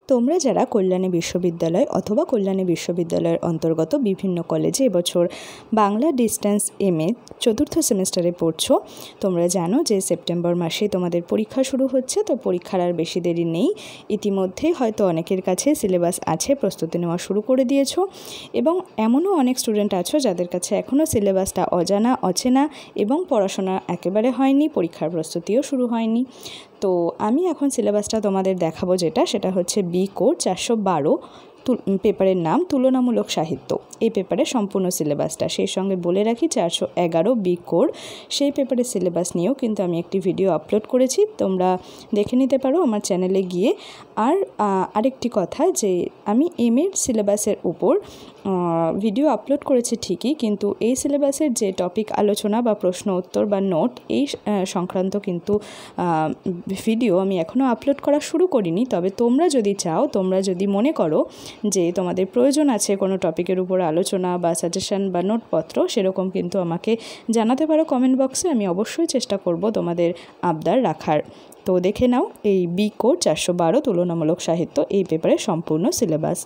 তোমরা যারা কল্যাণী বিশ্ববিদ্যালয় অথবা কল্যাণী বিশ্ববিদ্যালয়ের অন্তর্গত বিভিন্ন কলেজে এবছর বাংলা ডিস্টেন্স MA চতুর্থ সেমিস্টারে পড়ছো, তোমরা জানো যে সেপ্টেম্বর মাসেই তোমাদের পরীক্ষা শুরু হচ্ছে। তো পরীক্ষার আর বেশি দেরি নেই। ইতিমধ্যেই হয়তো অনেকের কাছে সিলেবাস আছে, প্রস্তুতি নেওয়া শুরু করে দিয়েছো, এবং এমনও অনেক স্টুডেন্ট আছো যাদের কাছে এখনও সিলেবাসটা অজানা, অচেনা এবং পড়াশোনা একেবারে হয়নি, পরীক্ষার প্রস্তুতিও শুরু হয়নি। তো আমি এখন সিলেবাসটা তোমাদের দেখাবো, সেটা হচ্ছে বি কোর 412 পেপারের নাম তুলনামূলক সাহিত্য। এই পেপারের সম্পূর্ণ সিলেবাসটা, সেই সঙ্গে বলে রাখি 411 বি কোর সেই পেপারের সিলেবাস নিয়েও কিন্তু আমি একটি ভিডিও আপলোড করেছি, তোমরা দেখে নিতে পারো আমার চ্যানেলে গিয়ে। আর আরেকটি কথা, যে আমি MA সিলেবাসের উপর ভিডিও আপলোড করেছি ঠিকই, কিন্তু এই সিলেবাসের যে টপিক আলোচনা বা প্রশ্ন উত্তর বা নোট এই সংক্রান্ত কিন্তু ভিডিও আমি এখনও আপলোড করা শুরু করিনি। তবে তোমরা যদি চাও, তোমরা যদি মনে করো যে তোমাদের প্রয়োজন আছে কোনো টপিকের উপর আলোচনা বা সাজেশন বা নোটপত্র, সেরকম কিন্তু আমাকে জানাতে পারো কমেন্ট বক্সে। আমি অবশ্যই চেষ্টা করব তোমাদের আবদার রাখার। তো দেখে নাও এই বি কোর 412 তুলনামূলক সাহিত্য এই পেপারের সম্পূর্ণ সিলেবাস।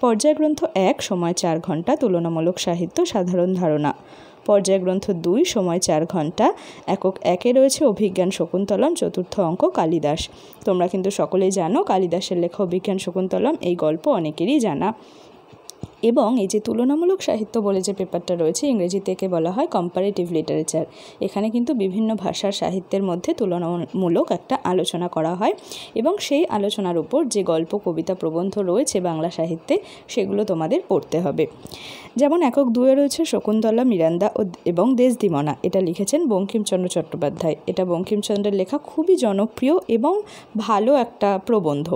পর্যায় গ্রন্থ 1 সময় 4 ঘন্টা তুলনামূলক সাহিত্য সাধারণ ধারণা। পর্যায় গ্রন্থ 2 সময় 4 ঘন্টা একক 1-এ রয়েছে অভিজ্ঞান শকুন্তলম, চতুর্থ অঙ্ক কালিদাস। তোমরা কিন্তু সকলেই জানো কালিদাসের লেখা অভিজ্ঞান শকুন্তলম, এই গল্প অনেকেরই জানা। এবং এই যে তুলনামূলক সাহিত্য বলে যে পেপারটা রয়েছে, ইংরেজিতে একে বলা হয় কম্পারেটিভ লিটারেচার। এখানে কিন্তু বিভিন্ন ভাষার সাহিত্যের মধ্যে তুলনামূলক একটা আলোচনা করা হয়, এবং সেই আলোচনার উপর যে গল্প, কবিতা, প্রবন্ধ রয়েছে বাংলা সাহিত্যে, সেগুলো তোমাদের পড়তে হবে। যেমন একক 2-এ রয়েছে শকুন্তলা, মিরান্দা এবং দেশদিমনা। এটা লিখেছেন বঙ্কিমচন্দ্র চট্টোপাধ্যায়। এটা বঙ্কিমচন্দ্রের লেখা খুবই জনপ্রিয় এবং ভালো একটা প্রবন্ধ।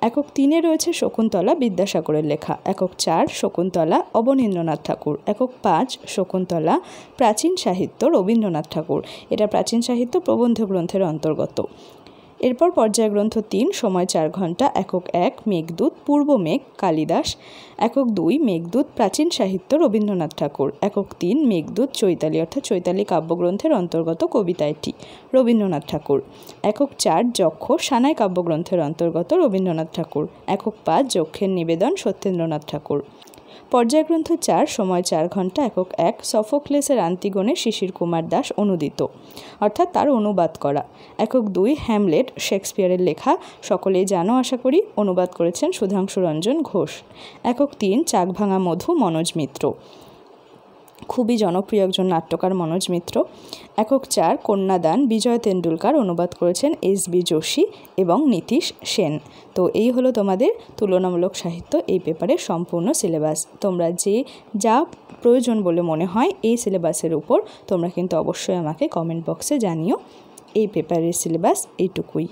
একক 3-এ রয়েছে শকুন্তলা, বিদ্যাসাগরের লেখা। একক 4 শকুন্তলা, অবনীন্দ্রনাথ ঠাকুর। একক 5 শকুন্তলা, প্রাচীন সাহিত্য, রবীন্দ্রনাথ ঠাকুর। এটা প্রাচীন সাহিত্য প্রবন্ধ গ্রন্থের অন্তর্গত। এরপর পর্যায় গ্রন্থ 3 সময় 4 ঘন্টা একক 1 মেঘদূত, পূর্ব মেঘ, কালিদাস। একক 2 মেঘদূত, প্রাচীন সাহিত্য, রবীন্দ্রনাথ ঠাকুর। একক 3 মেঘদূত, চৈতালি, অর্থাৎ চৈতালি কাব্যগ্রন্থের অন্তর্গত কবিতা এটি, রবীন্দ্রনাথ ঠাকুর। একক 4 যক্ষ, সানাই কাব্যগ্রন্থের অন্তর্গত, রবীন্দ্রনাথ ঠাকুর। একক 5 যক্ষের নিবেদন, সত্যেন্দ্রনাথ ঠাকুর। পর্যায় গ্রন্থ 4 সময় 4 ঘন্টা একক 1 সফোক্লেসের আন্তিগণে, শিশির কুমার দাস অনুদিত, অর্থাৎ তার অনুবাদ করা। একক 2 হ্যামলেট, শেক্সপিয়ারের লেখা, সকলেই জানো আশা করি, অনুবাদ করেছেন সুধাংশু রঞ্জন ঘোষ। একক 3 চাকভাঙা মধু, মনোজ মিত্র, খুবই জনপ্রিয় একজন নাট্যকার মনোজ মিত্র। একক 4 কন্যাদান, বিজয় তেন্ডুলকার, অনুবাদ করেছেন SB যোশী এবং নীতিশ সেন। তো এই হলো তোমাদের তুলনামূলক সাহিত্য এই পেপারের সম্পূর্ণ সিলেবাস। তোমরা যা প্রয়োজন বলে মনে হয় এই সিলেবাসের উপর, তোমরা কিন্তু অবশ্যই আমাকে কমেন্ট বক্সে জানিও। এই পেপারের সিলেবাস এইটুকুই।